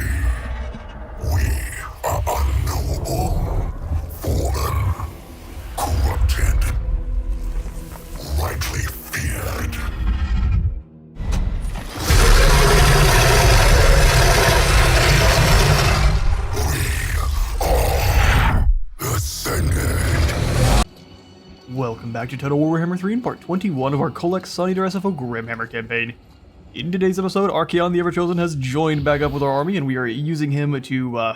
We are unknowable, fallen, corrupted, rightly feared. We are ascended. Welcome back to Total Warhammer 3 in part 21 of our Kholek Suneater SFO Grimhammer campaign. In today's episode, Archaon the Everchosen has joined back up with our army, and we are using him to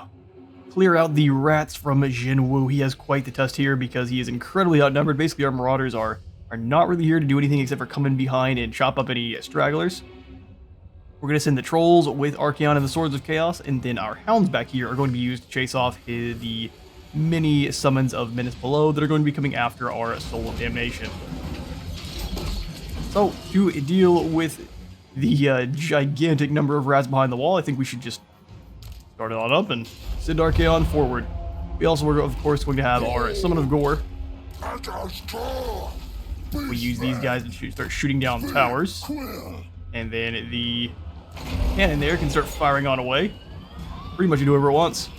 clear out the rats from Jinwu. He has quite the test here because he is incredibly outnumbered. Basically, our marauders are not really here to do anything except for come in behind and chop up any stragglers. We're going to send the trolls with Archaon and the Swords of Chaos, and then our hounds back here are going to be used to chase off the many summons of Menace below that are going to be coming after our Soul of Damnation. So, to deal with the gigantic number of rats behind the wall, I think we should just start it on up and send Archaon forward. We also are, of course, going to have our Summon of Gore. We use these guys to start shooting down towers. And then the cannon there can start firing on away. Pretty much do whatever it wants.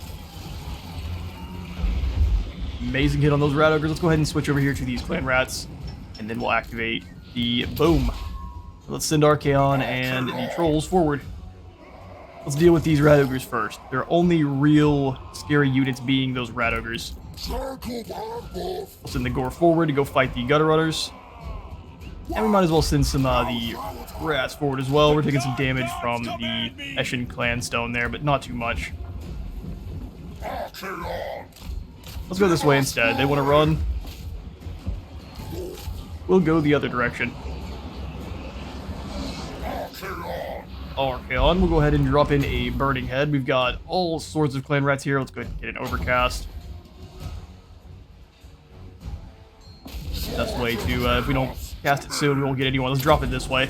Amazing hit on those rat ogres. Let's go ahead and switch over here to these clan rats. And then we'll activate the boom. Let's send Archaon and the trolls forward. Let's deal with these rat ogres first. Their only real scary units being those rat ogres. We'll send the Gore forward to go fight the gutter runners. And we might as well send some the rats forward as well. We're taking some damage from the Eshin clan stone there, but not too much. Let's go this way instead. They want to run. We'll go the other direction. Archaon, we'll go ahead and drop in a Burning Head. We've got all sorts of clan rats here. Let's go ahead and get an Overcast. Best way to, if we don't cast it soon, we won't get anyone. Let's drop it this way.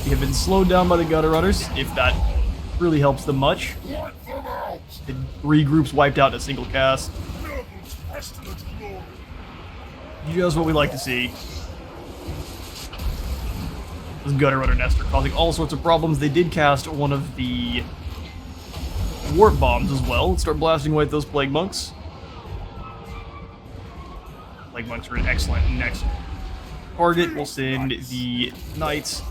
We have been slowed down by the gutter runners, if that really helps them much. The 3 groups wiped out in a single cast. Just what we like to see. Those gutter runner nests are causing all sorts of problems. They did cast one of the warp bombs as well. Let's start blasting away at those plague monks. Plague monks are an excellent next target. We'll send the knights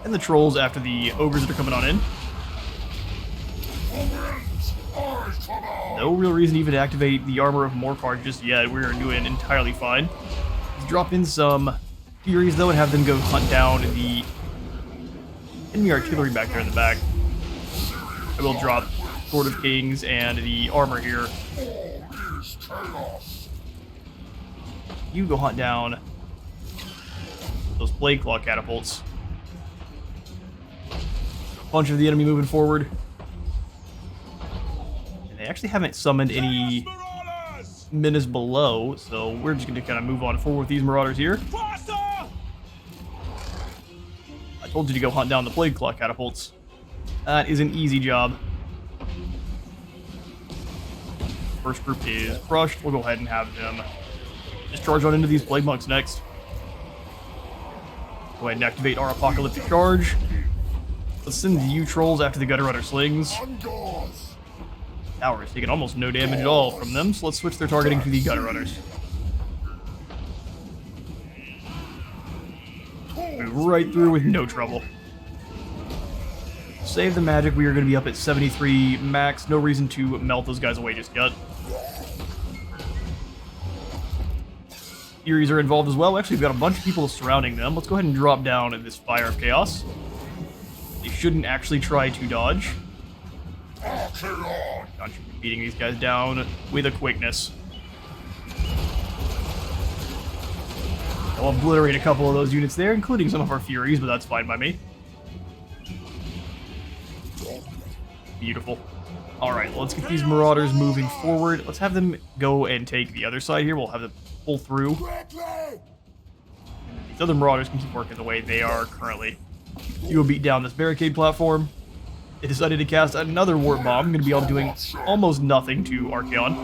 and the trolls after the ogres that are coming on in. No real reason even to activate the Armor of Morcar just yet. We're doing entirely fine. Let's drop in some Furies though and have them go hunt down the enemy artillery back there in the back. I will drop Sword of Kings and the armor here. You go hunt down those Plague Claw catapults. A bunch of the enemy moving forward. And they actually haven't summoned any Menace below, so we're just going to kind of move on forward with these marauders here. I told you to go hunt down the Plague Claw catapults. That is an easy job. First group is crushed. We'll go ahead and have them just charge on into these Plague Monks next. Go ahead and activate our Apocalyptic Charge. Let's send the U-Trolls after the Gutter Runner Slings. Tower is taking almost no damage at all from them, so let's switch their targeting to the Gutter Runners. Move right through with no trouble. Save the magic. We are going to be up at 73 max. No reason to melt those guys away just yet. Furies are involved as well. Actually, we've got a bunch of people surrounding them. Let's go ahead and drop down in this Fire of Chaos. They shouldn't actually try to dodge. Not beating these guys down with a quickness. I'll obliterate a couple of those units there, including some of our Furies, but that's fine by me. Beautiful. Alright, well, let's get these Marauders moving forward. Let's have them go and take the other side here. We'll have them pull through. These other Marauders can keep working the way they are currently. You will beat down this barricade platform. They decided to cast another Warp Bomb. I'm going to be able to doing almost nothing to Archaon.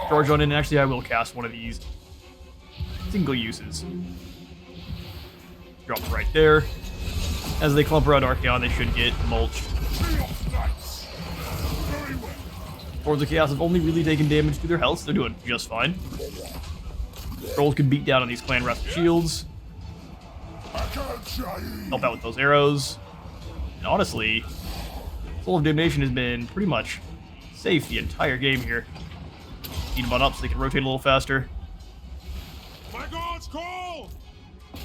Charge on in, and actually I will cast one of these single uses. Drop it right there. As they clump around Archaon, they should get mulched. Swords of Chaos have only really taken damage to their health, so they're doing just fine. Trolls can beat down on these clan rest shields. Help out with those arrows. And honestly, Soul of Damnation has been pretty much safe the entire game here. Speed them on up so they can rotate a little faster.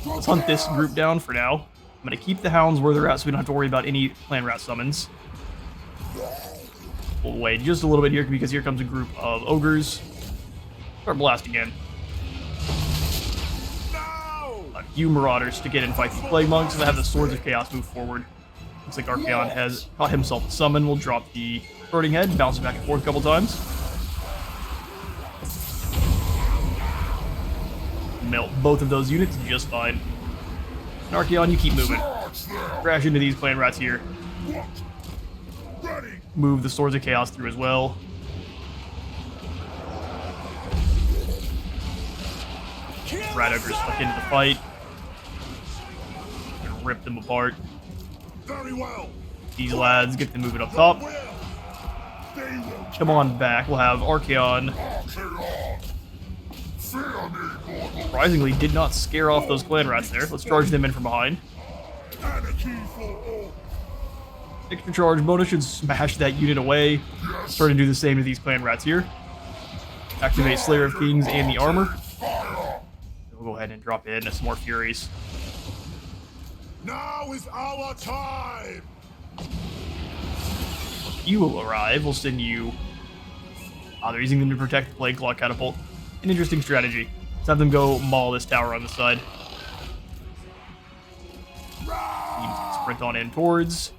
Let's hunt this group down for now. I'm going to keep the hounds where they're at so we don't have to worry about any clan rat summons. Pull away just a little bit here because here comes a group of ogres. Start blasting in. A few marauders to get and fight the plague monks and have the swords of chaos move forward. Looks like Archaon has caught himself a summon. We'll drop the burning head, bounce it back and forth a couple times. Melt both of those units just fine. And Archaon, you keep moving. Crash into these clan rats here. Move the swords of chaos through as well. Rat ogres stuck into the fight. Gonna rip them apart. These lads get them moving up top. Come on back. We'll have Archaon. Surprisingly, did not scare off those clan rats there. Let's charge them in from behind. Extra charge bonus should smash that unit away. Start to do the same to these clan rats here. Activate Slayer of Kings and the armor. We'll go ahead and drop in some more Furies. Now is our time! If you will arrive, we'll send you... they're using them to protect the Plague Claw Catapult. An interesting strategy. Let's have them go maul this tower on the side. Sprint on in towards.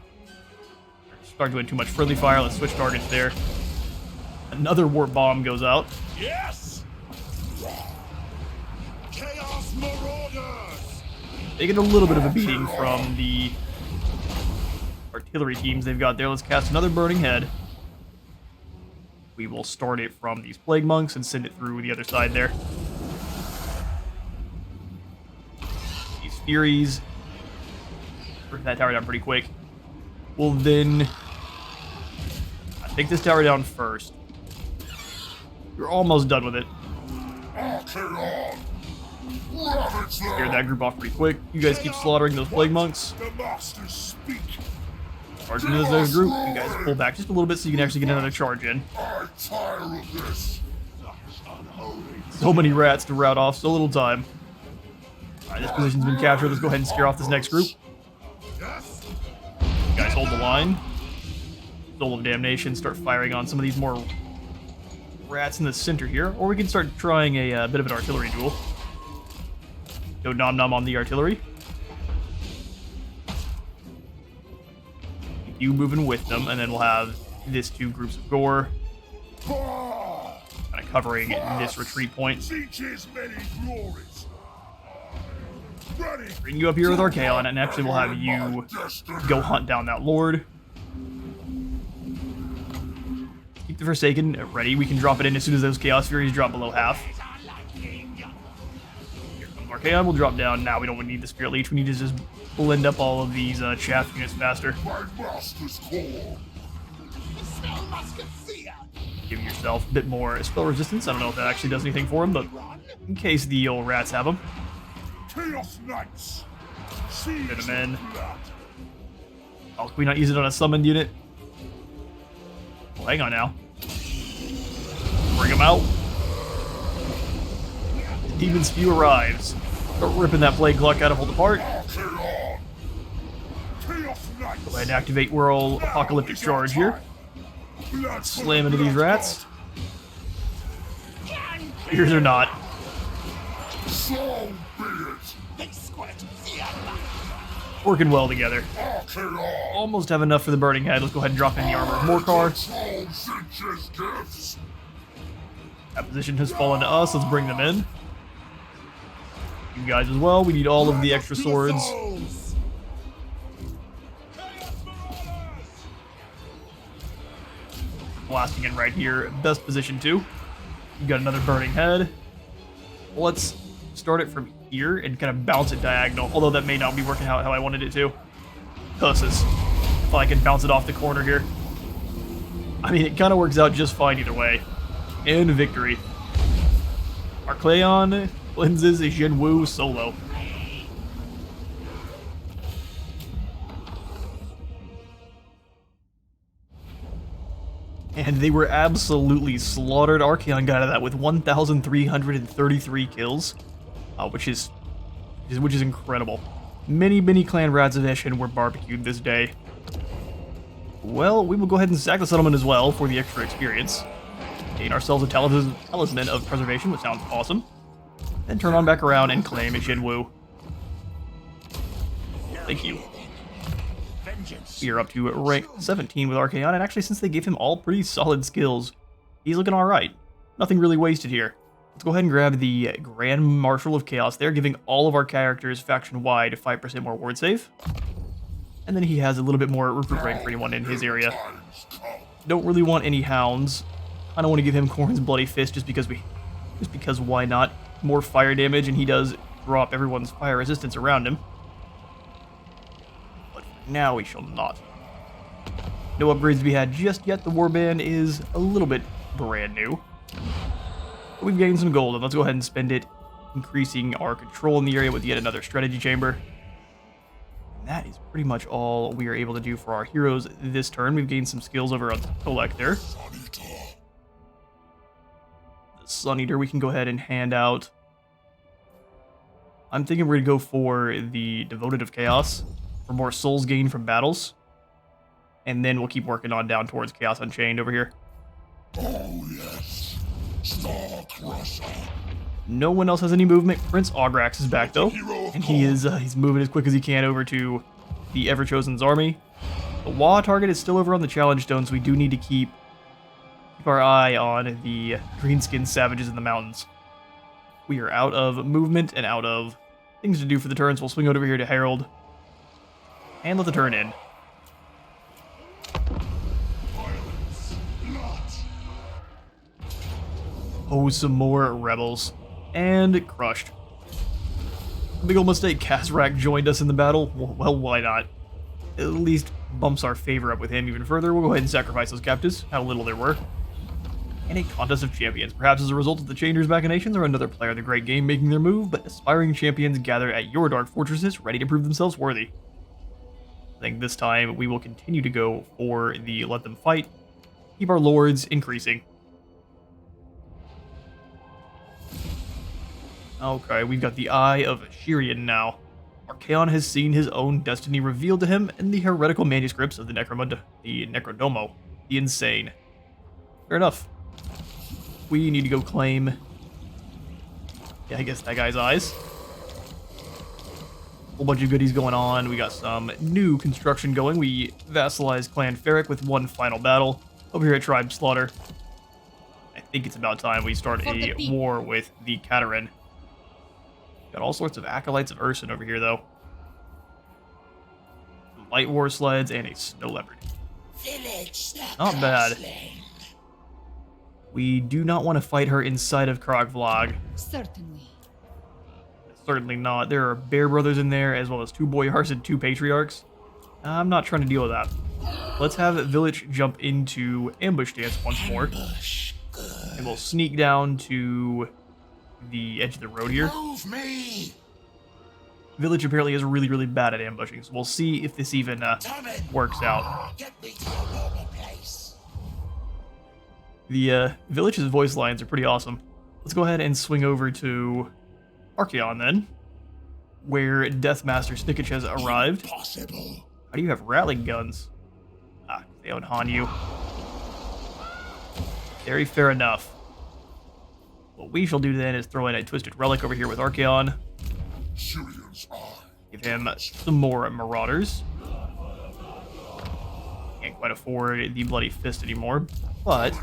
Start doing too much friendly fire. Let's switch targets there. Another warp bomb goes out. Yes! Chaos Marauders! They get a little bit of a beating from the artillery teams they've got there. Let's cast another burning head. We will start it from these plague monks and send it through the other side there. These Furies bring that tower down pretty quick. We'll then take this tower down first. You're almost done with it. Scare that group off pretty quick. You guys keep slaughtering those plague monks. Charge into this group. You guys pull back just a little bit so you can actually get another charge in. So many rats to rout off, so little time. Alright, this position's been captured. Let's go ahead and scare off this next group. You guys hold the line. Soul of Damnation, start firing on some of these more rats in the center here. Or we can start trying a bit of an artillery duel. Go nom nom on the artillery. You moving with them, and then we'll have this two groups of gore kind of covering this retreat point. Bring you up here with Archaon, and actually we'll have you go hunt down that Lord. Keep the Forsaken ready. We can drop it in as soon as those Chaos Furies drop below half. Here comes Archaon. We'll drop down. Now we don't need the Spirit Leech. We need to just blend up all of these chaff units faster. Give yourself a bit more spell resistance. I don't know if that actually does anything for him, but in case the old rats have them. Get them in. Oh, can we not use it on a summoned unit? Well, hang on now. Bring them out. The Demon's Spew arrives. Start ripping that Plague Claw Catapult apart. Go ahead and activate Whirl Apocalyptic Charge here. Slam into these rats. Here's or not. Working well together. Almost have enough for the Burning Head. Let's go ahead and drop in the Armor of Morcar. That position has fallen to us. Let's bring them in. You guys as well. We need all of the extra swords. Blasting in right here. Best position too. You got another Burning Head. Let's start it from here and kind of bounce it diagonal, although that may not be working out how I wanted it to. Cusses. If I can bounce it off the corner here. I mean, it kind of works out just fine either way. And victory. Arcleon cleanses Jinwu solo. And they were absolutely slaughtered. Archaon got out of that with 1,333 kills, which is incredible. Many clan rats of Eshin were barbecued this day. Well, we will go ahead and sack the settlement as well for the extra experience. Gain ourselves a talisman of preservation, which sounds awesome. Then turn on back around and claim Jinwu. Thank you. We are up to rank 17 with Archaon, and actually since they gave him all pretty solid skills, he's looking alright. Nothing really wasted here. Let's go ahead and grab the Grand Marshal of Chaos there, giving all of our characters faction-wide 5% more ward save. And then he has a little bit more recruit rank for anyone in his area. Don't really want any hounds. I don't want to give him Khorne's Bloody Fist just because why not? More fire damage, and he does drop everyone's fire resistance around him. Now we shall not. No upgrades to be had just yet. The warband is a little bit brand new. But we've gained some gold, and let's go ahead and spend it increasing our control in the area with yet another strategy chamber. And that is pretty much all we are able to do for our heroes this turn. We've gained some skills over on Kholek there. The Suneater we can go ahead and hand out. I'm thinking we're going to go for the Devoted of Chaos. For more souls gained from battles. And then we'll keep working on down towards Chaos Unchained over here. Oh yes, Star Crusher. No one else has any movement. Prince Augrax is back though, and he's moving as quick as he can over to the EVERCHOSEN's army. The Wa target is still over on the Challenge Stone, so we do need to keep our eye on the green-skinned savages in the mountains. We are out of movement and out of things to do for the turns. We'll swing over here to Herald. And let the turn in. Oh, some more rebels. And crushed. Big ol' mistake. Kazrak joined us in the battle. Well, why not? At least bumps our favor up with him even further. We'll go ahead and sacrifice those captives. How little there were. And a contest of champions. Perhaps as a result of the Changers' machinations or another player of the great game making their move, but aspiring champions gather at your dark fortresses ready to prove themselves worthy. I think this time we will continue to go for the let them fight. Keep our lords increasing. Okay, we've got the Eye of Shirian now. Archaon has seen his own destiny revealed to him in the heretical manuscripts of the Necrodomo. The Insane. Fair enough. We need to go claim... yeah, I guess that guy's eyes. Whole bunch of goodies going on. We got some new construction going. We vassalized Clan Ferric with one final battle over here at Tribe Slaughter. I think it's about time we start a war with the Katarin. Got all sorts of acolytes of Urson over here, though. Light war sleds and a snow leopard. Not bad. We do not want to fight her inside of Krogvlog. Certainly not. There are Bear Brothers in there, as well as 2 Boyars and 2 Patriarchs. I'm not trying to deal with that. Let's have Village jump into Ambush Dance once more. And we'll sneak down to the edge of the road here. Village apparently is really bad at ambushing, so we'll see if this even works out. The Village's voice lines are pretty awesome. Let's go ahead and swing over to Archaon then, where Deathmaster Snikch has arrived. How do you have rattling guns? Ah, they own Hanyu. Very fair enough. What we shall do then is throw in a Twisted Relic over here with Archaon. Give him some more Marauders. Can't quite afford the Bloody Fist anymore, but...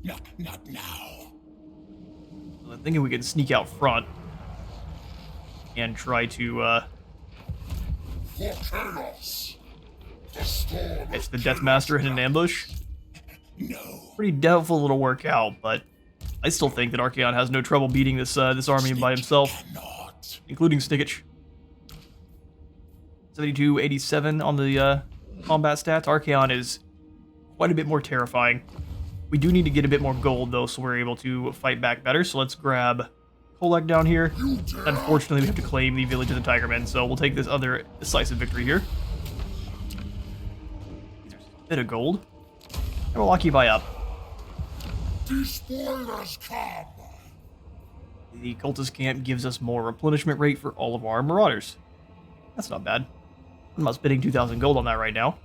Not now. I'm thinking we can sneak out front and try to catch the Deathmaster in an ambush. Pretty doubtful it'll work out, but I still think that Archaon has no trouble beating this this army by himself, Cannot. including Snikch. 72-87 on the combat stats. Archaon is quite a bit more terrifying. We do need to get a bit more gold, though, so we're able to fight back better. So let's grab Kholek down here. Unfortunately, we have to claim the village of the Tigermen, so we'll take this other decisive victory here. There's a bit of gold. And we'll occupy up. The spoilers come. The cultist camp gives us more replenishment rate for all of our marauders. That's not bad. I'm not spending 2,000 gold on that right now.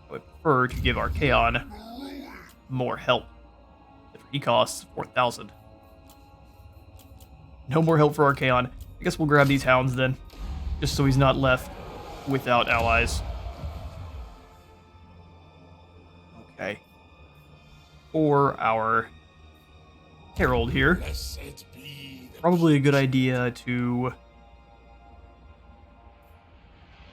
I would prefer to give Archaon more help. He costs 4,000. No more help for Archaon. I guess we'll grab these hounds then, just so he's not left without allies. Okay. For our herald here, Blessed be the probably a good idea to...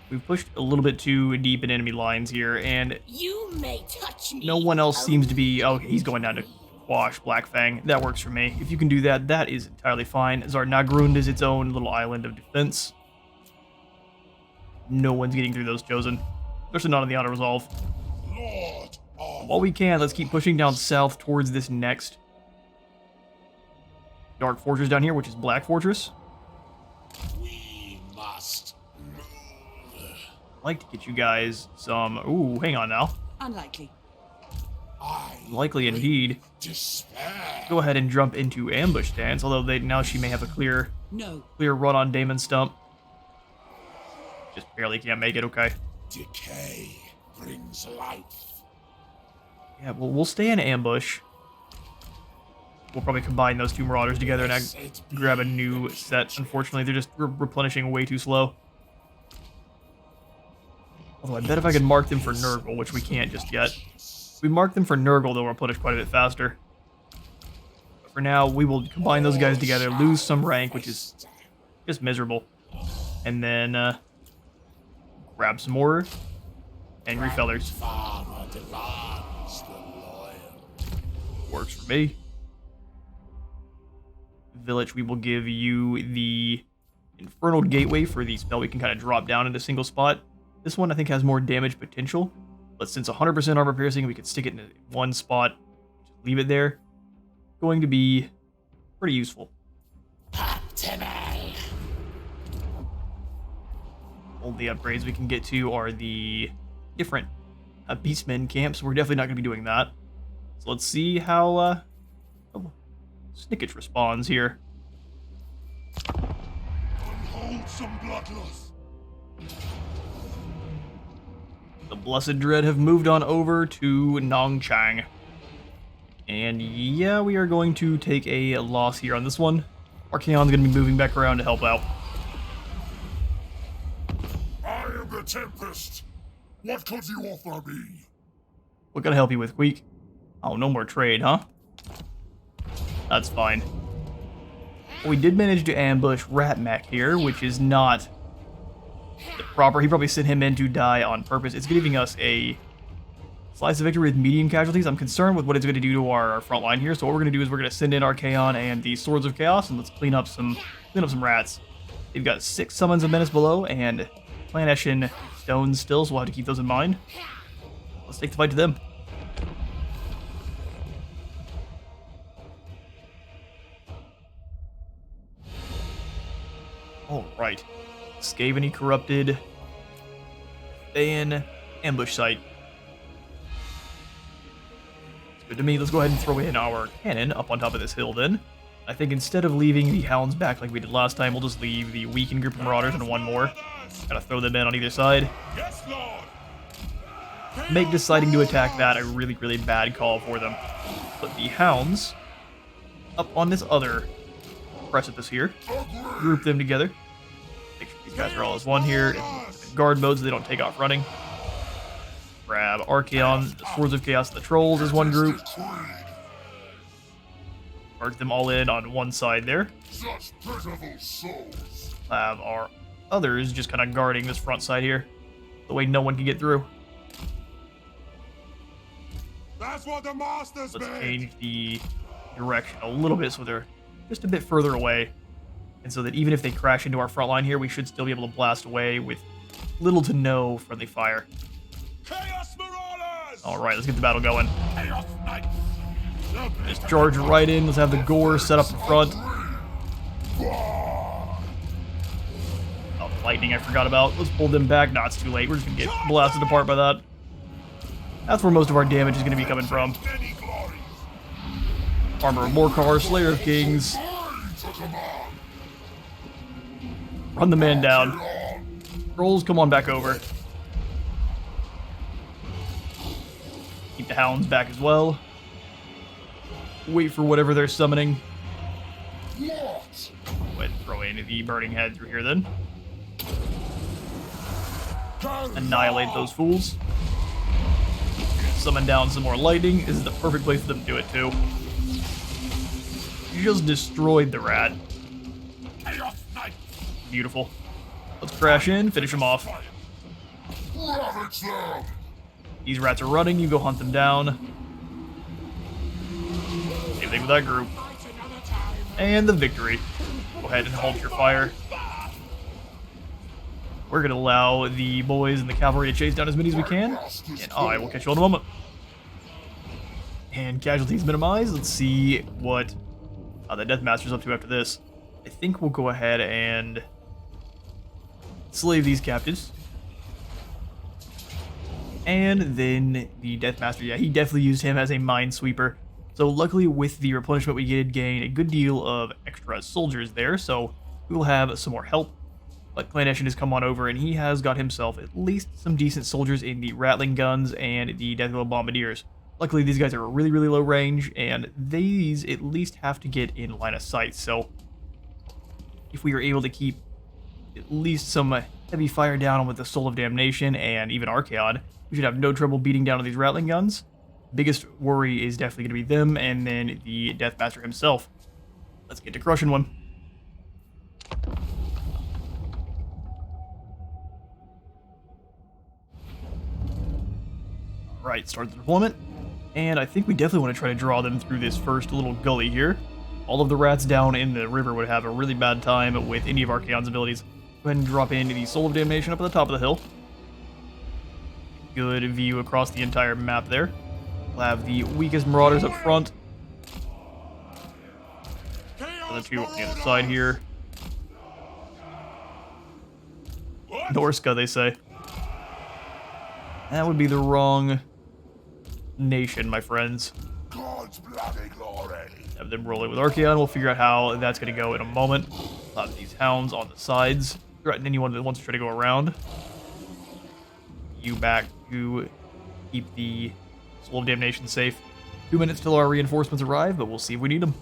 We've pushed a little bit too deep in enemy lines here, and You may touch me. no one else seems to be... Oh, he's going down to quash Blackfang. That works for me. If you can do that, that is entirely fine. Zarnagrund is its own little island of defense. No one's getting through those Chosen. Especially not on the auto resolve. Lord of While we can, let's keep pushing down south towards this next Dark Fortress down here, which is Black Fortress. we must move. I'd like to get you guys some... Ooh, hang on now. Unlikely. I Likely indeed. despair. Go ahead and jump into ambush stance, although now she may have a clear No. run on Damon Stump. Just barely can't make it, okay. Decay brings life. Yeah, well, we'll stay in ambush. We'll probably combine those two marauders together and grab a new set. Unfortunately, they're just replenishing way too slow. Although I bet if I could mark them for Nurgle, which we can't just yet. If we mark them for Nurgle, they'll replenish quite a bit faster. But for now, we will combine those guys together, lose some rank, which is just miserable. And then grab some more angry fellers. Farmer demands the loyal. Works for me. Village, we will give you the Infernal Gateway for the spell we can kind of drop down in a single spot. This one I think has more damage potential, but since 100% armor piercing, we could stick it in one spot, just leave it there. Going to be pretty useful. Optimal. All the upgrades we can get to are the different Beastmen camps. We're definitely not going to be doing that. So let's see how Snikch responds here. Unwholesome bloodlust. The Blessed Dread have moved on over to Nongchang. And yeah, we are going to take a loss here on this one. Archaon's going to be moving back around to help out. I am the Tempest. What could you offer me? What can I help you with, Queek? Oh, no more trade, huh? That's fine. We did manage to ambush Ratmech here, which is not the proper. He probably sent him in to die on purpose. It's giving us a slice of victory with medium casualties. I'm concerned with what it's going to do to our front line here. So what we're going to do is we're going to send in Archaon and the Swords of Chaos, and let's clean up some rats. They've got 6 Summons of Menace below and Planeshin stones still, so we'll have to keep those in mind. Let's take the fight to them. Alright. Skaven corrupted. Ban ambush site. It's good to me. Let's go ahead and throw in our cannon up on top of this hill then. I think instead of leaving the hounds back like we did last time, we'll just leave the weakened group of marauders and one more. Gotta throw them in on either side. Yes, Lord. Make deciding to attack that a really, really bad call for them. Put the hounds up on this other precipice here. Group them together. Make sure these guys are all as one here. In guard mode so they don't take off running. Grab Archaon, the Swords of Chaos, the Trolls as one group. Charge them all in on one side there. Such pitiful souls. Have our others just kind of guarding this front side here. The way no one can get through. That's what the masters Let's bid. change the direction a little bit so they're just a bit further away. And so that even if they crash into our front line here, we should still be able to blast away with little to no friendly fire. Alright, let's get the battle going. Just charge right in. Let's have the gore set up in front. Oh, lightning I forgot about. Let's pull them back. Nah, it's too late. We're just going to get blasted apart by that. That's where most of our damage is going to be coming from. Armor of Morcar, Slayer of Kings. Run the man down. Trolls, come on back over. Keep the hounds back as well. Wait for whatever they're summoning. Go ahead and throw in the burning head through here then. Annihilate those fools. Summon down some more lightning. This is the perfect place for them to do it too. You just destroyed the rat. Beautiful. Let's crash in, finish them off. These rats are running, you go hunt them down. Same thing with that group. And the victory. Go ahead and hold your fire. We're going to allow the boys and the cavalry to chase down as many as we can. And I will catch you all in a moment. And casualties minimized. Let's see what the Deathmaster's up to after this. I think we'll go ahead and slave these captives. And then the Deathmaster, yeah, he definitely used him as a minesweeper. So luckily with the replenishment we did gain a good deal of extra soldiers there, so we will have some more help. But Clandestin has come on over and he has got himself at least some decent soldiers in the Rattling Guns and the Deathwheel Bombardiers. Luckily these guys are really, really low range, and these at least have to get in line of sight, so if we are able to keep at least some heavy fire down with the Soul of Damnation and even Archaon, we should have no trouble beating down on these Rattling Guns. Biggest worry is definitely going to be them and then the Deathmaster himself. Let's get to crushing one. Alright, start the deployment. And I think we definitely want to try to draw them through this first little gully here. All of the rats down in the river would have a really bad time with any of Archaon's abilities. Go ahead and drop in the Soul of Damnation up at the top of the hill. Good view across the entire map there. We'll have the weakest Marauders up front. The two on the other side here. Norska, they say. That would be the wrong nation, my friends. God's bloody glory. Have them roll it with Archaon. We'll figure out how that's going to go in a moment. We'll have these hounds on the sides. Threaten anyone that wants to try to go around. You back to keep the Soul of Damnation safe. 2 minutes till our reinforcements arrive, but we'll see if we need them.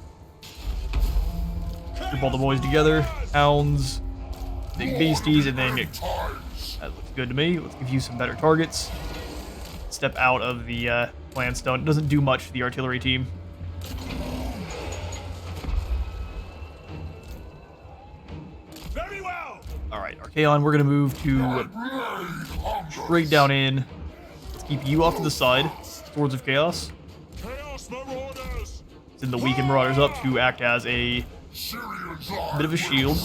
Group all the boys together. Hounds. Big beasties, and then that looks good to me. Let's give you some better targets. Step out of the plan stone. It doesn't do much to the artillery team. Very well. Alright, Archaon, we're going to move to straight down in. Let's keep you off to the side. Swords of Chaos. Send the weakened Marauders up to act as a bit of a shield.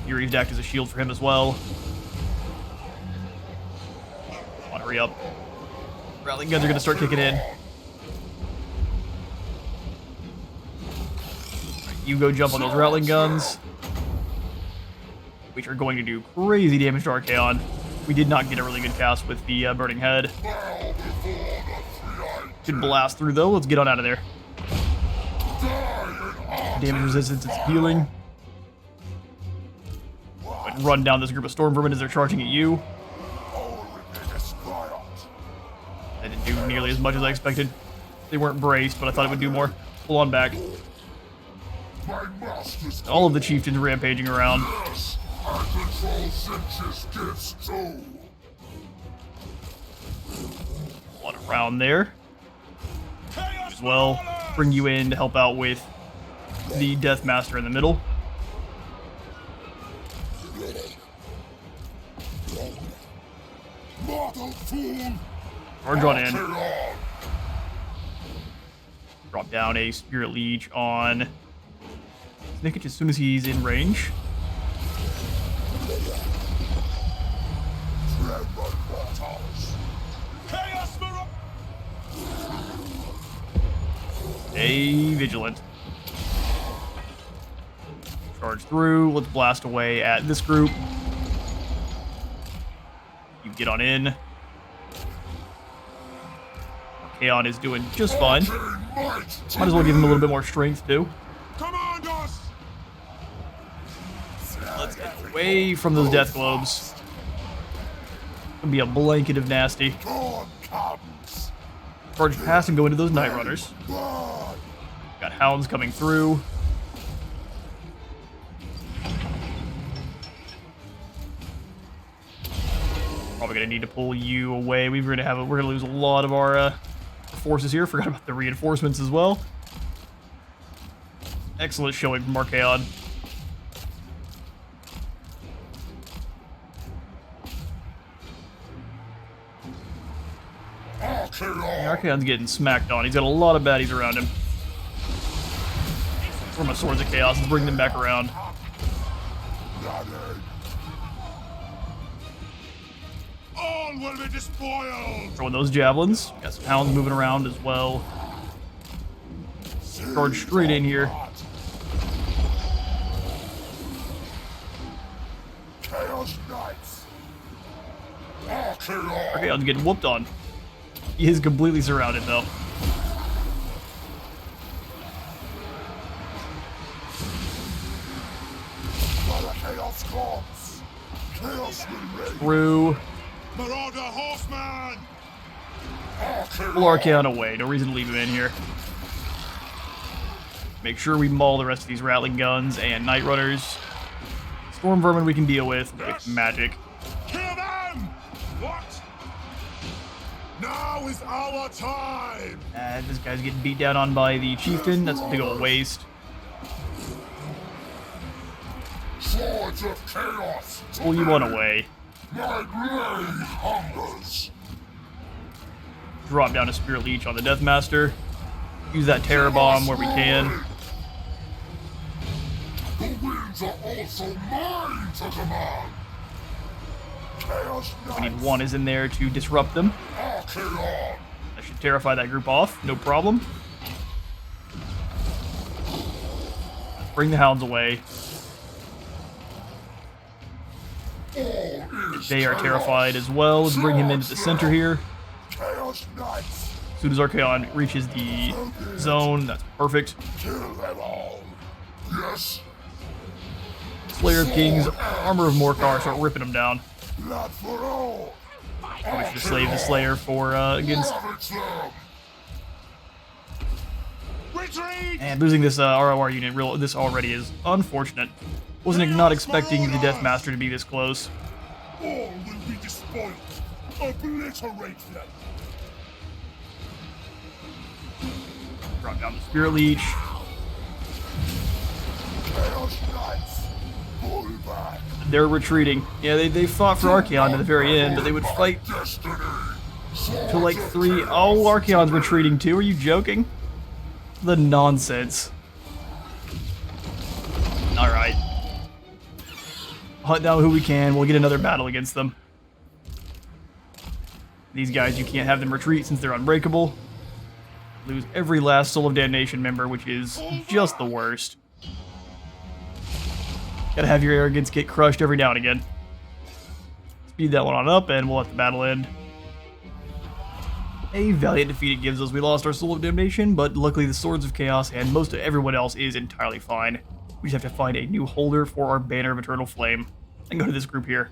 Furies act as a shield for him as well. Come on, hurry up. Rattling Guns are going to start kicking in. You go jump on those Rattling Guns, which are going to do crazy damage to Archaon. We did not get a really good cast with the Burning Head. Should blast through though. Let's get on out of there. Damage resistance, it's healing. Run down this group of Storm Vermin as they're charging at you. That didn't do nearly as much as I expected. They weren't braced, but I thought it would do more. Pull on back. All of the chieftains rampaging around. One around there. As well. Bring you in to help out with the Deathmaster in the middle. Charge on in. Drop down a Spirit Leech on Snikch as soon as he's in range. Stay vigilant. Charge through. Let's blast away at this group. You get on in. Kaon is doing just fine. Might as well give him a little bit more strength too. Let's get away from those death globes. Gonna be a blanket of nasty. Charge past and go into those Night Runners. Got hounds coming through. Probably gonna need to pull you away. We're gonna lose a lot of our forces here. Forgot about the reinforcements as well. Excellent showing from Archaon. Archaon's getting smacked on. He's got a lot of baddies around him. For my Swords of Chaos, let's bring them back around. All will be despoiled. Throwing those javelins. Got some hounds moving around as well. Charge straight in here. Chaos Knights. Archaon's getting whooped on. He is completely surrounded though. Chaos comes. Chaos will reign. Through. Marauder Horseman. Pull Archaon away. No reason to leave him in here. Make sure we maul the rest of these Rattling Guns and Night Runners. Storm Vermin we can deal with magic. Kill them! What? Now is our time! This guy's getting beat down on by the Chieftain. That's a big old waste. Swords of Chaos! Pull you one away. My blade hungers! Drop down a Spirit Leech on the Deathmaster. Use that Terror Bomb where we can. The winds are also mine to command! Chaos We need Knights! one is in there to disrupt them. Archaon! That should terrify that group off. No problem. Bring the hounds away. They are terrified as well. Let's bring him into the center here. Chaos Knights! As soon as Archaon reaches the zone, that's perfect. Kill them all! Yes! Slayer of Kings, Armor of Morkar, start ripping them down. Blood for all! We should have slaved the Slayer for against. Ravage them! Retreat! And losing this ROR unit, this already is unfortunate. Wasn't not expecting the Deathmaster to be this close. All will be despoiled! Obliterate them! Drop down the Spirit Leech. Chaos Knights! Pull back! They're retreating. Yeah, they fought for Archaon to the very end, but they would fight Destiny! to like 3. Oh, Archaon's retreating too. Are you joking? The nonsense. Alright. Hunt down who we can. We'll get another battle against them. These guys, you can't have them retreat since they're unbreakable. Lose every last Soul of Damnation member, which is just the worst. Gotta have your arrogance get crushed every now and again. Speed that one on up, and we'll let the battle end. A valiant defeat it gives us. We lost our Soul of Damnation, but luckily the Swords of Chaos and most of everyone else is entirely fine. We just have to find a new holder for our Banner of Eternal Flame. And go to this group here.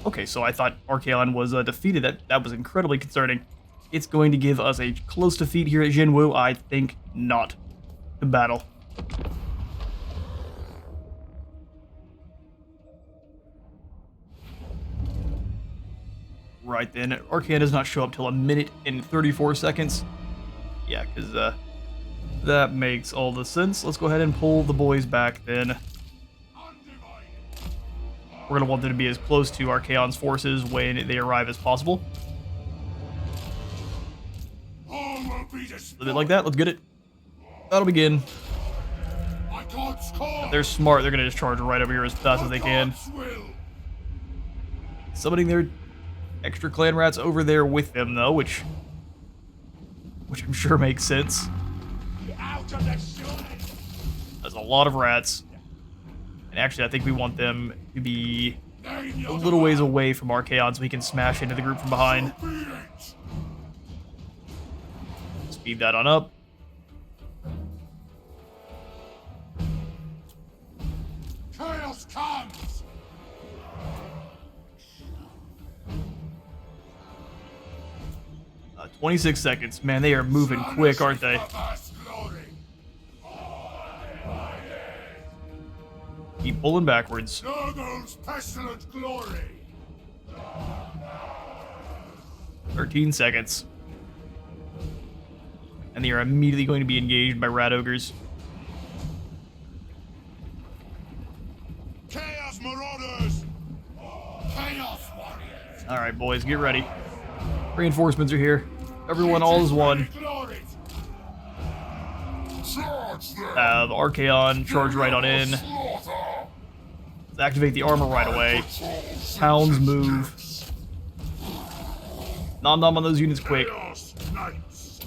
Okay, so I thought Archaon was defeated. That was incredibly concerning. It's going to give us a close defeat here at Jinwu. I think not. The battle. Right then, Archaon does not show up till 1 minute and 34 seconds. Yeah, because that makes all the sense. Let's go ahead and pull the boys back then. We're going to want them to be as close to Archaon's forces when they arrive as possible. All will be A destroyed. bit like that. Let's get it. That'll begin. My God's call. If they're smart, they're going to just charge right over here as fast as they can. God's will. Summoning their extra clan rats over there with them, though, which I'm sure makes sense. Out of the shore. There's a lot of rats. And actually, I think we want them to be a little ways away from Archaon so we can smash into the group from behind. Speed that on up. Chaos comes. 26 seconds. Man, they are moving quick, aren't they? Keep pulling backwards. Nurgle's pestilent glory. 13 seconds. And they are immediately going to be engaged by rat ogres. Chaos marauders. Chaos warriors. Alright, boys, get ready. Reinforcements are here. Everyone, all is one. Glory. The Archaon charge right on in. Let's activate the armor right away. Hounds move. Nom nom on those units quick. Chaos knights.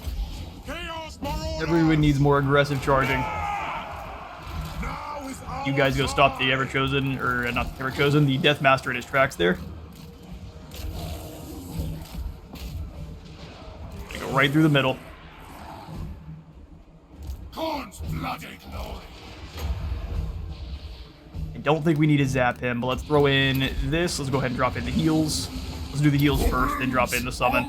Chaos marauders. Everyone needs more aggressive charging. Now is our You guys go stop the EVERCHOSEN, or not the EVERCHOSEN, the Deathmaster in his tracks there. Go right through the middle. God's bloody glory. I don't think we need to zap him, but let's throw in this. Let's go ahead and drop in the heals. Let's do the heals first, then drop in the summon.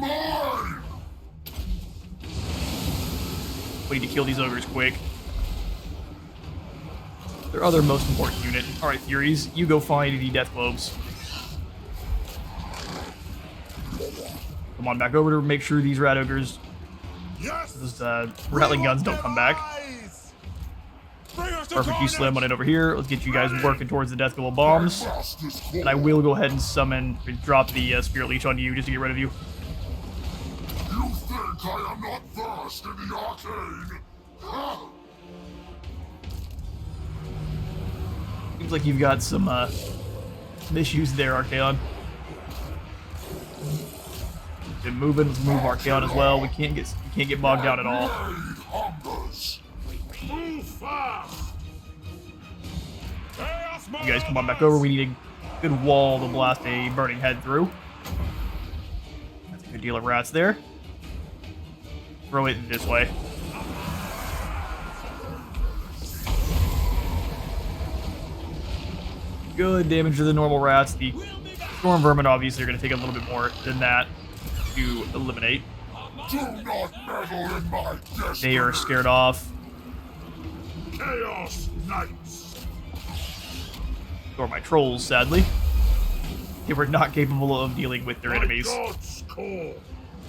We need to kill these ogres quick. Their other most important unit. Alright, Furies, you go find the death globes. Come on back over to make sure these rat ogres, Yes. those rattling guns don't come back. Perfect, you slam on it over here. Let's get you guys working towards the death globe bombs. And I will go ahead and summon, drop the Spirit Leech on you just to get rid of you. You think I am not versed in the arcane? Huh? Seems like you've got some issues there, Archaon. Been moving. Let's move Archaon as well. We can't get bogged down at all. Move fast. You guys come on back over. We need a good wall to blast a burning head through. That's a good deal of rats there. Throw it this way. Good damage to the normal rats. The storm vermin obviously are going to take a little bit more than that to eliminate. Do not meddle in my destiny. They are scared off. Chaos Knights. Or my trolls, sadly. They were not capable of dealing with their enemies. A God's call.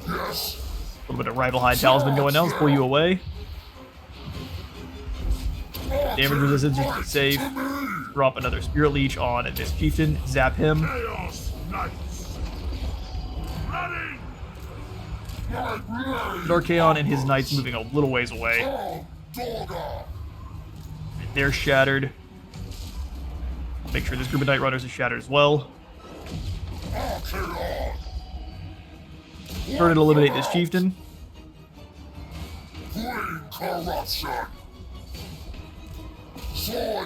Yes. little bit of rival high talisman going down. Let's pull you away. Damage resistance is safe. Drop another Spirit Leech on this chieftain. Zap him. Chaos Knights. Ready. Archaon and his knights moving a little ways away. They're shattered. Make sure this group of Night Runners is shattered as well. Turn to eliminate this chieftain.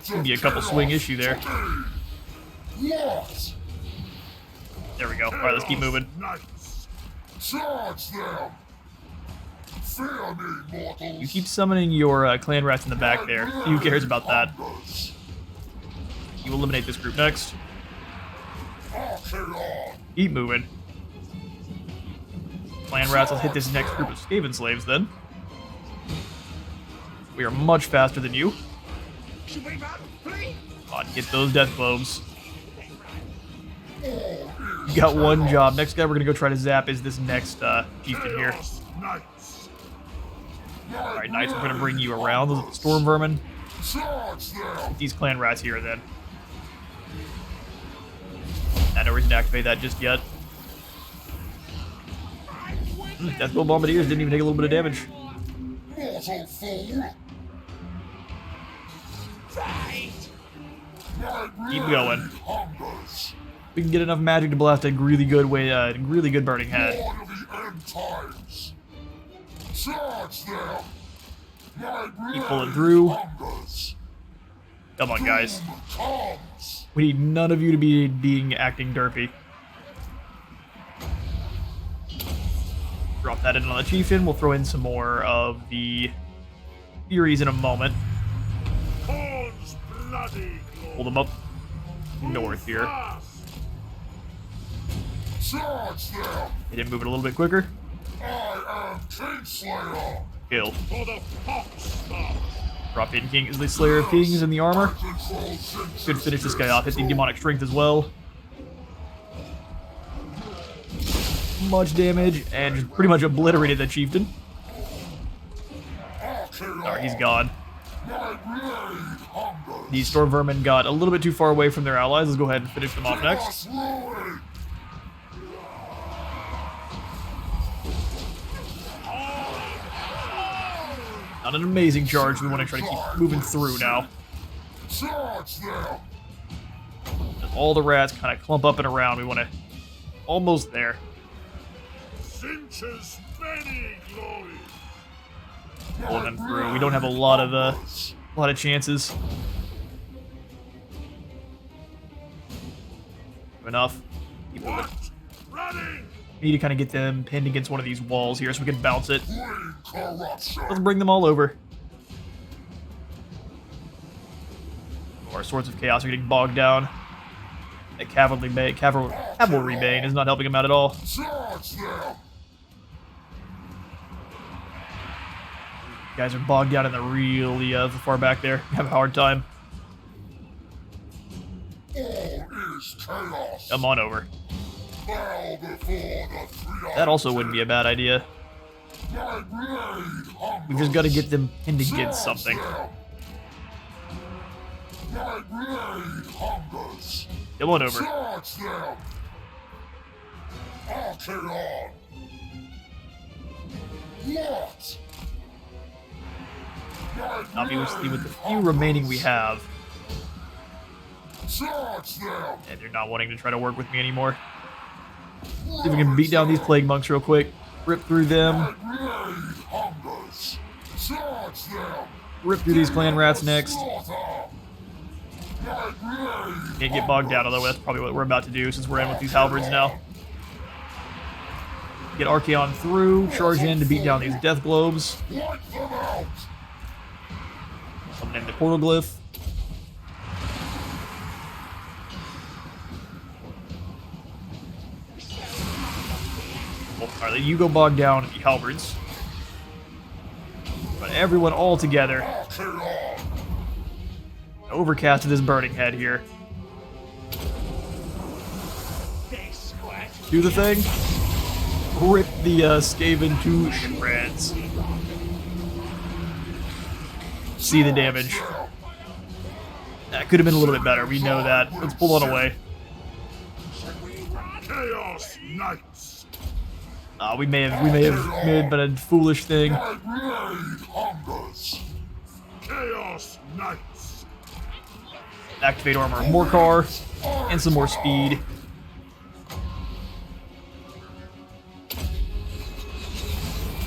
Could be a couple swing issue there. There we go. Alright, let's keep moving. Charge them. Fear me, mortals. You keep summoning your clan rats in the back there. Who cares about that? You eliminate this group next. Keep moving. Clan rats, let's hit this next group of Skaven slaves then. We are much faster than you. Come on, get those death globes. You got one job. Next guy we're gonna go try to zap is this next chieftain here. Alright, Knights, we're gonna bring you around. Those are the storm vermin. Get these clan rats here then. No reason to activate that just yet. Deathglobe Bombardiers didn't even take a little bit of damage. Mortal fool. Keep going. Hungers. We can get enough magic to blast a really good way, really good burning head. Lord of the end times. Charge them. Keep pulling through. Hungers. Come on, guys. Comes. We need none of you to be acting derpy. Drop that in on the chieftain. We'll throw in some more of the Furies in a moment. Pull them up north here. Charge them. They didn't move it a little bit quicker. I am Kingslayer. Kill. For the Fox. Drop in King is the Slayer of Kings in the armor. Control Jinwu. Should finish this guy off. Hit the demonic strength as well. Much damage and just pretty much obliterated the chieftain. Alright, he's gone. My blade hungers. These storm vermin got a little bit too far away from their allies. Let's go ahead and finish them off next. Chaos ruin. Not an amazing charge. We want to try to keep moving through now. Charge them. As all the rats kind of clump up and around. We want to almost there. Snikch's many glories. Pulling them through. We don't have a lot of chances. Enough. Keep moving. Running. We need to kind of get them pinned against one of these walls here so we can bounce it. Blade corruption. Let's bring them all over. Our Swords of Chaos are getting bogged down. That Cavalry Bane is not helping him out at all. Charge them. Guys are bogged down in the really far back there. Have a hard time. All is chaos. Come on over. Bow before the three That also wouldn't be a bad idea. My blade hungers. We've just got to get them pinned against something. My blade hungers. Come on over. Charge them. Archaon. What? Obviously, with the few remaining we have, Charge them. and they're not wanting to try to work with me anymore. See if we can beat down these plague monks real quick. Rip through them. My blade hungers. Charge them. Rip through these clan rats next. Slaughter. My blade. Can't get bogged down, although that's probably what we're about to do since we're in with these halberds now. Get Archaon through, charge in to beat down these death globes. Wipe them out. Something in the portal glyph. Alright, you go bog down the halberds. But everyone all together. Archaon. Overcast this burning head here. Do the thing. Rip the Skaven to shreds. See the damage. That could have been a little bit better. We know that. Let's pull on away. Chaos Knights. We may have been a foolish thing. My blade hungers. Chaos Knights. Activate armor of Morcar and some more speed.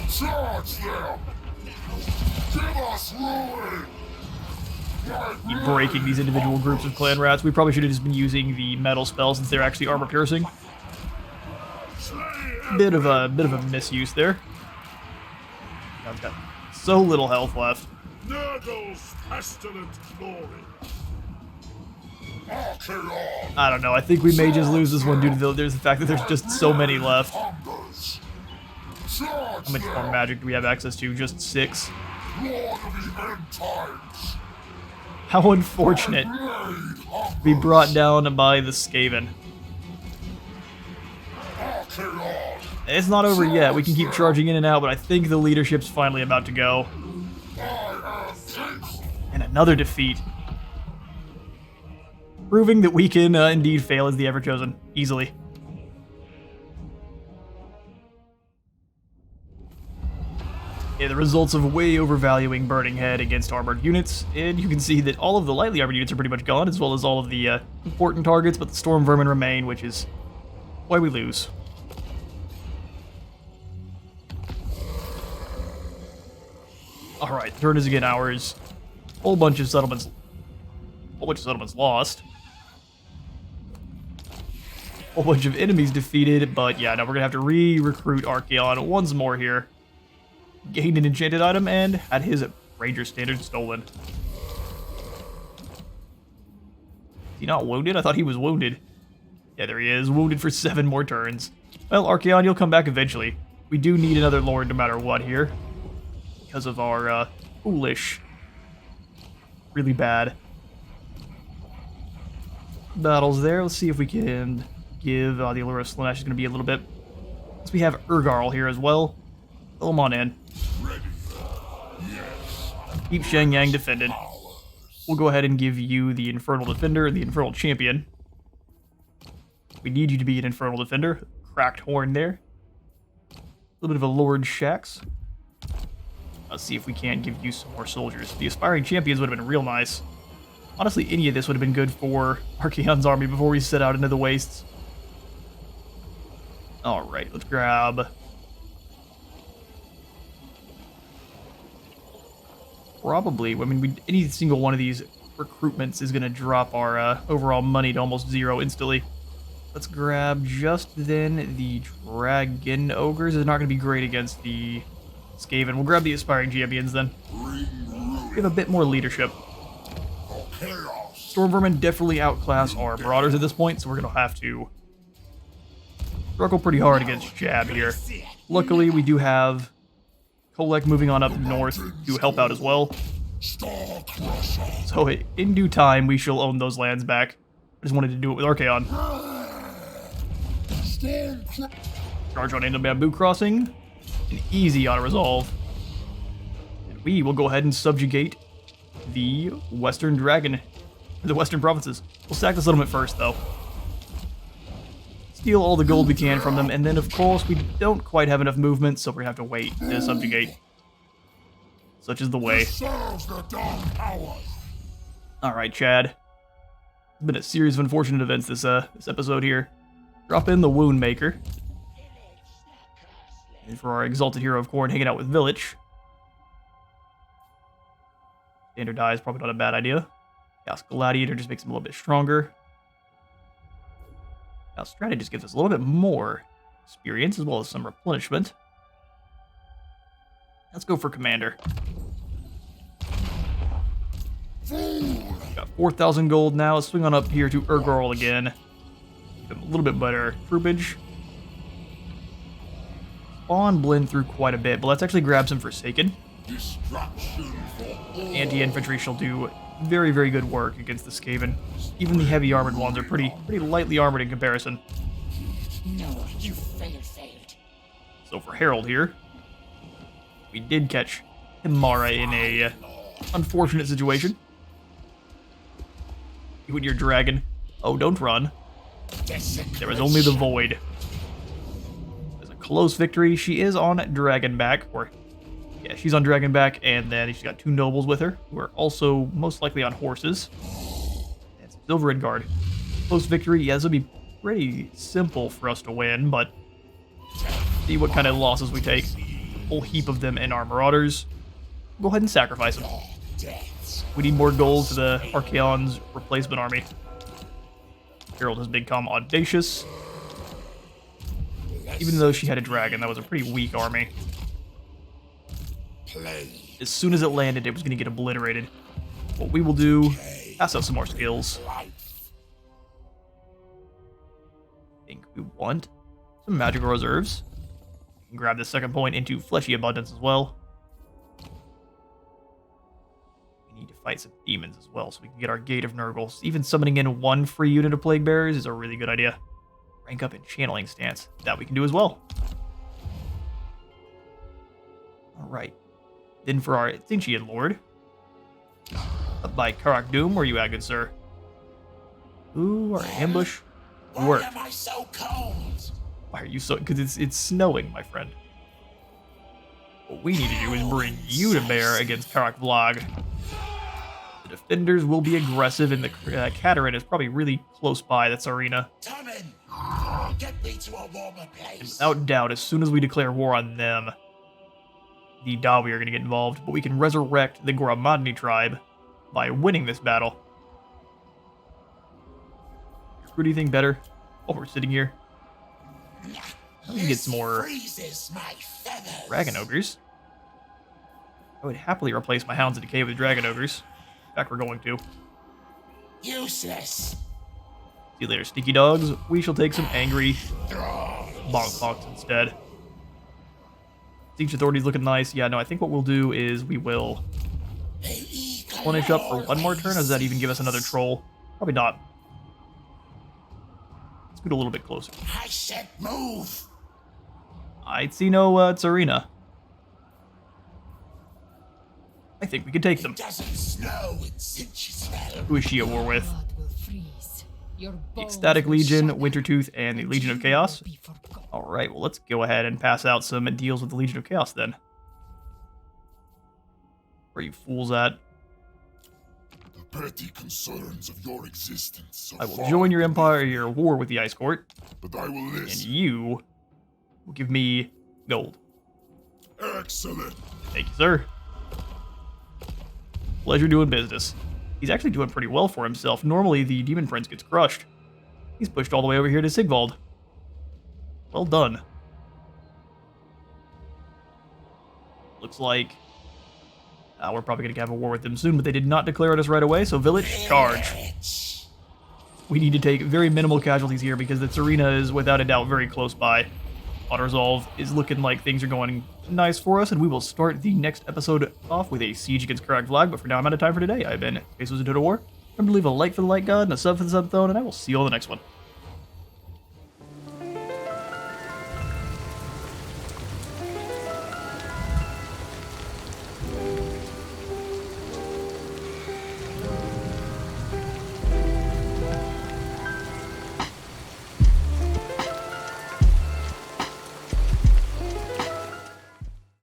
Charge them. Give us ruin. Keep breaking these individual groups of clan rats. We probably should have just been using the metal spell since they're actually armor piercing. Bit of a misuse there. I've got so little health left. Nurgle's pestilent glory. Archaon. I don't know. I think we may just lose this one due to the fact that there's just so many left. Hungers. How much more magic do we have access to? Just 6. Lord of the end times. How unfortunate to be brought down by the Skaven. Archaon. It's not over yet. We can keep charging in and out, but I think the leadership's finally about to go. I am faithful. And another defeat. Proving that we can indeed fail as the Everchosen easily. Yeah, the results of way overvaluing Burning Head against armored units, and you can see that all of the lightly armored units are pretty much gone, as well as all of the important targets, but the Storm Vermin remain, which is why we lose. Alright, turn is again ours. Whole bunch of settlements lost. Whole bunch of enemies defeated, but yeah, now we're gonna have to re-recruit Archaon once more here. Gained an enchanted item and had his Ranger standard stolen. Is he not wounded? I thought he was wounded. Yeah, there he is, wounded for 7 more turns. Well, Archaon, you'll come back eventually. We do need another Lord no matter what here. Because of our foolish, really bad battles there. Let's see if we can give the Allure of Slaanesh is going to be a little bit. Since we have Urgarl here as well. Fill him on in. Keep Shenyang defended. We'll go ahead and give you the Infernal Defender, the Infernal Champion. We need you to be an Infernal Defender. Cracked horn there. A little bit of a Lord Shax. Let's see if we can't give you some more soldiers. The Aspiring Champions would have been real nice. Honestly, any of this would have been good for Archaon's army before we set out into the wastes. Alright, let's grab... Probably, I mean, any single one of these recruitments is going to drop our overall money to almost 0 instantly. Let's grab just then the Dragon Ogres. Is not going to be great against the Skaven. We'll grab the Aspiring Champions then. We have a bit more leadership. Storm Vermin definitely outclass our Marauders at this point, so we're going to have to struggle pretty hard against Jab here. Luckily, we do have Kholek moving on up north to help out as well. So in due time, we shall own those lands back. I just wanted to do it with Archaon. Charge on into Bamboo Crossing. An easy auto-resolve. And we will go ahead and subjugate the Western Dragon, the Western Provinces. We'll sack the settlement first, though. Steal all the gold we can from them, and then, of course, we don't quite have enough movement, so we're going to have to wait to subjugate. Such is the way. Alright, Chad. It's been a series of unfortunate events this episode here. Drop in the Wound Maker. And for our Exalted Hero of Khorne hanging out with Village. Standard die is probably not a bad idea. Chaos Gladiator just makes him a little bit stronger. Now, Strategist gives us a little bit more experience as well as some replenishment. Let's go for Commander. Got 4,000 gold now. Let's swing on up here to Urgarl again. Give him a little bit better troopage. Spawn blend through quite a bit, but let's actually grab some Forsaken. Anti-infantry shall do very, very good work against the Skaven. Even the heavy armored ones are pretty lightly armored in comparison. No, you failed. So for Herald here, we did catch Himara in a unfortunate situation. You and your dragon. Oh, don't run. There is only the Void. There's a close victory. She is on Dragonback, or yeah, she's on Dragonback, and then she's got 2 nobles with her, who are also most likely on horses. That's Silverid Guard. Close victory. Yeah, this would be pretty simple for us to win, but see what kind of losses we take. A whole heap of them in our Marauders. Go ahead and sacrifice them. We need more gold to the Archaon's replacement army. Herald has become audacious. Even though she had a dragon, that was a pretty weak army. As soon as it landed, it was going to get obliterated. What we will do, pass out some more skills. I think we want some magical reserves. We can grab the second point into fleshy abundance as well. We need to fight some demons as well, so we can get our Gate of Nurgle. Even summoning in 1 free unit of Plague Bearers is a really good idea. Rank up in channeling stance. That we can do as well. Alright. Then for our Thinchian Lord. Up by Karak Doom, where you at, good sir? Ooh, our ambush Why worked. am I so cold? Why are you so... Because it's snowing, my friend. What we need to do is bring you to bear against Karak Vlog. The defenders will be aggressive, and the Katerin is probably really close by. That's Arena. Tommen, get me to a warmer place. Without doubt, as soon as we declare war on them, the Dawi are going to get involved, but we can resurrect the Gramadni tribe by winning this battle. Recruit anything better while we're sitting here? We can get some more Freezes my feathers. Dragon Ogres. I would happily replace my Hounds of Decay with Dragon Ogres. In fact, we're going to. Useless. See you later, sneaky dogs. We shall take some angry bonk bonks instead. Siege Authority's looking nice. Yeah, no, I think what we'll do is we will punish up for one more turn. Or does that even give us another troll? Probably not. Let's get a little bit closer. I said move. I'd see no Tsarina. I think we could take them. It doesn't snow in Snikch. Who is she at war with? Blood will freeze. Your The bones Ecstatic will Legion, shatter, Wintertooth, and the Legion of and Chaos. you will be forgotten. Alright, well, let's go ahead and pass out some deals with the Legion of Chaos then. Where are you fools at? The petty concerns of your existence. I will join your empire, your war with the Ice Court, But I will and listen. you will give me gold. Excellent. Thank you, sir. Pleasure doing business. He's actually doing pretty well for himself. Normally, the Demon Prince gets crushed. He's pushed all the way over here to Sigvald. Well done. Looks like we're probably going to have a war with them soon, but they did not declare at us right away, so village, charge. We need to take very minimal casualties here because the Tsarina is without a doubt very close by. Auto Resolve is looking like things are going nice for us, and we will start the next episode off with a siege against Karak Vlag, but for now I'm out of time for today. I've been Faces of Total War. Remember to leave a like for the like god and a sub for the sub throne, and I will see you on the next one.